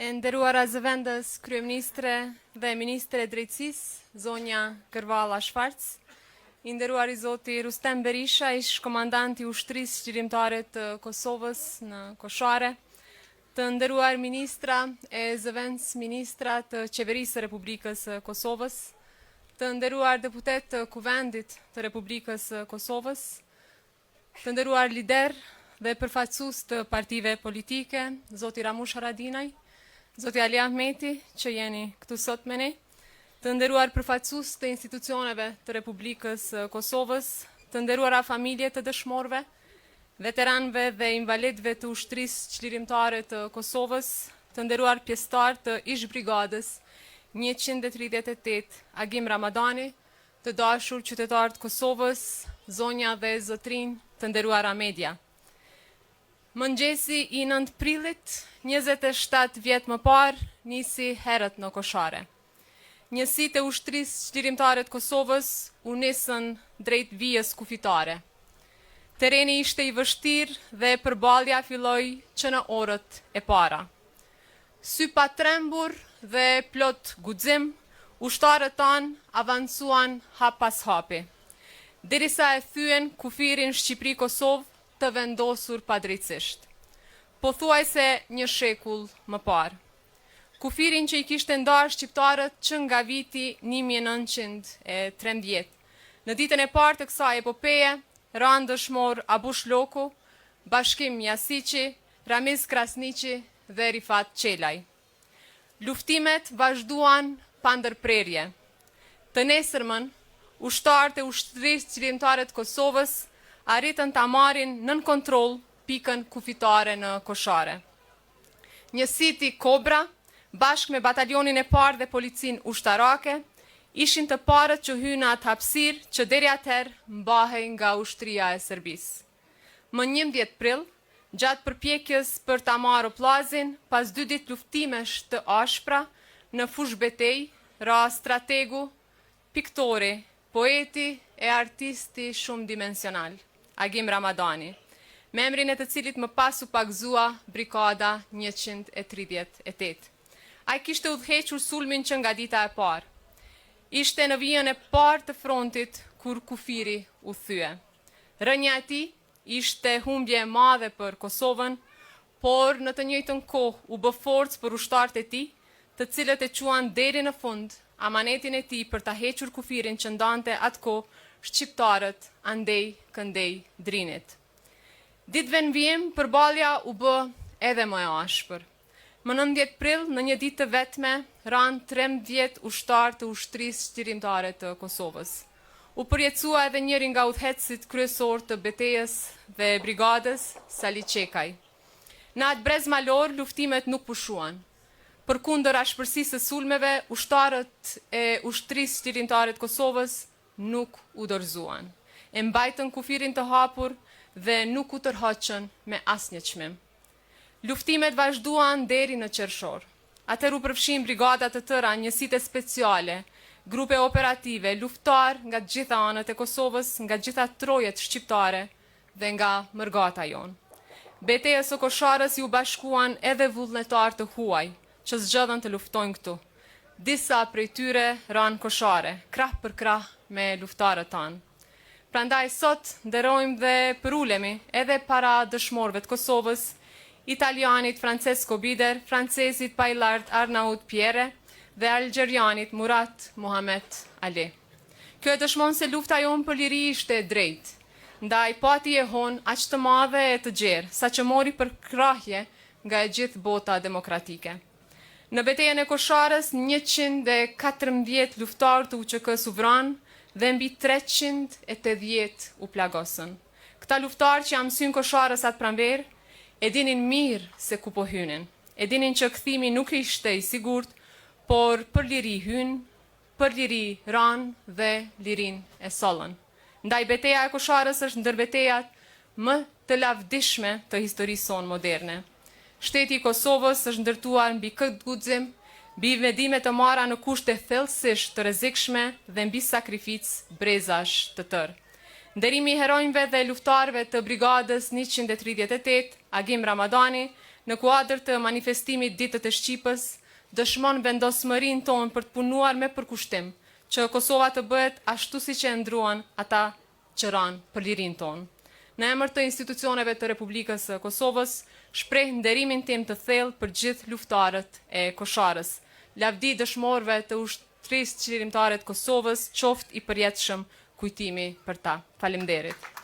E nderuara zëvendës kryeministre dhe ministre e drejtësisë, zonja Kërvalla Shfarc, i nderuari zoti Rustem Berisha, ish komandanti i ushtrisë qëllimtare të Kosovës në Koshare, të nderuar ministra e zëvendës ministra të Qeverisë së Republikës së Kosovës, të nderuar deputet të Kuvendit të Republikës së Kosovës, të nderuar lider dhe përfaqësues të partive politike, zoti Ramush Haradinaj, zoti Ali Ahmeti, që jeni këtu sot me ne, të nderuar përfaqësues të institucioneve të Republikës së Kosovës, të nderuara familje të dëshmorëve, veteranëve dhe invalidëve të ushtrisë çlirimtare të Kosovës, të nderuar pjesëtar të ish brigadës 138 Agim Ramadani, të dashur qytetarë të Kosovës, zonja dhe zotrinj, të nderuara media. Mëngjesi i 9 prillit, 27 vjet më parë, nisi herët në Koshare. Njësitë e ushtrisë çlirimtare të Kosovës u nisën drejt vijës kufitare. Tereni ishte i vështirë dhe përballja filloi që në orët e para. Sy pa trembur dhe plot guxim, ushtarët tanë avancuan hap pas hapi, derisa e thyen kufirin Shqipëri-Kosovë të vendosur padrejtësisht. Pothuajse një shekull më parë. Kufirin që i kishte ndarë shqiptarët që nga viti 1913. Në ditën e parë të kësaj epopeje, ranë dëshmor Abush Loku, Bashkim Jasiqi, Ramiz Krasniqi dhe Rifat Qelaj. Luftimet vazhduan pa ndërprerje. Të nesërmën, ushtarët e ushtrisë çlirimtare të Kosovës arritën ta marrin nën kontroll pikën kufitare në Koshare. Njësiti Kobra, bashkë me batalionin e parë dhe policinë ushtarake, ishin të parët që hynë atë hapësirë që deri atëherë mbahej nga ushtria e Serbisë. Më 11 prill, gjatë përpjekjes për ta marrë plazin, pas 2 ditë luftimesh të ashpra, në fushë betejë, ra strategu, piktori, poeti e artisti shumë dimensional, Agim Ramadani, me emrin e të cilit më pas u pagzua Brigada 138. Ai kishte udhëhequr sulmin që nga dita e parë. Ishte në vijën e parë të frontit kur kufiri u thye. Rënja e tij ishte humbje e madhe për Kosovën, por në të njëjtën kohë u bë forcë për ushtarët e tij, të cilët e quan deri në fund amanetin e tij për ta hequr kufirin që ndante atkoh shqiptarët andej këndej drinit. Ditëve në vijim, përballja u bë edhe më e ashpër. Më 19 prill, në një ditë të vetme, ranë 13 ushtarë të ushtrisë çlirimtare të Kosovës. U përjetësua edhe njëri nga udhëheqësit kryesor të betejës dhe brigadës, Sali Qekaj. Në atë brez malor, luftimet nuk pushuan. Përkundër ashpërsisë së sulmeve, ushtarët e ushtrisë çlirimtare të Kosovës nuk u dorëzuan. E mbajtën kufirin të hapur dhe nuk u tërhoqën me asnjë çmim. Luftimet vazhduan deri në qershor. Atëherë u përfshin brigada të tëra, njësitë speciale, grupe operative, luftar nga të gjitha anët e Kosovës, nga gjitha trojet shqiptare dhe nga mërgata jonë. Betejës së Kosharës ju bashkuan edhe vullnetar të huaj, që zgjodhen të luftojnë këtu. Disa prej tyre ranë Koshare, krah për krah me luftarët tanë. Prandaj sot nderojmë dhe përulemi edhe para dëshmorëve të Kosovës, italianit Francesco Bider, francezit Paillard Arnaud Pierre dhe algjerianit Murat Mohamed Ali. Kjo e dëshmon se lufta jonë për liri ishte e drejtë, ndaj pati e hon aq të madhe e të gjerë, sa që mori për krahje nga e gjithë bota demokratike. Në betejën e Kosharës, 114 luftarë të UÇK-s u vranë dhe mbi 380 u plagosën. Këta luftarë që mësyn Kosharës atë pranverë, e dinin mirë se ku po hynin. E dinin që kthimi nuk ishte i sigurt, por për liri hynë, për liri ranë dhe lirin e sollën. Ndaj beteja e Kosharës është ndër betejat më të lavdishme të historisë sonë moderne. Shteti i Kosovës është ndërtuar mbi këtë guxim, mbi vendime të marra në kushte thellësisht të rrezikshme dhe mbi sakrificë brezash të tërë. Nderimi i heronjve dhe luftarëve të brigadës 138, Agim Ramadani, në kuadër të manifestimit Ditët e Shqipës, dëshmon vendosmërinë tonë për të punuar me përkushtim, që Kosova të bëhet ashtu si që e ndruan ata që ranë për lirinë tonë. Në emër të institucioneve të Republikës së Kosovës, shpreh nderimin tim të thellë për gjithë luftarët e Kosharës. Lavdi dëshmorëve të ushtrisë qlirimtare të Kosovës, qoftë i përjetshëm kujtimi për ta. Faleminderit.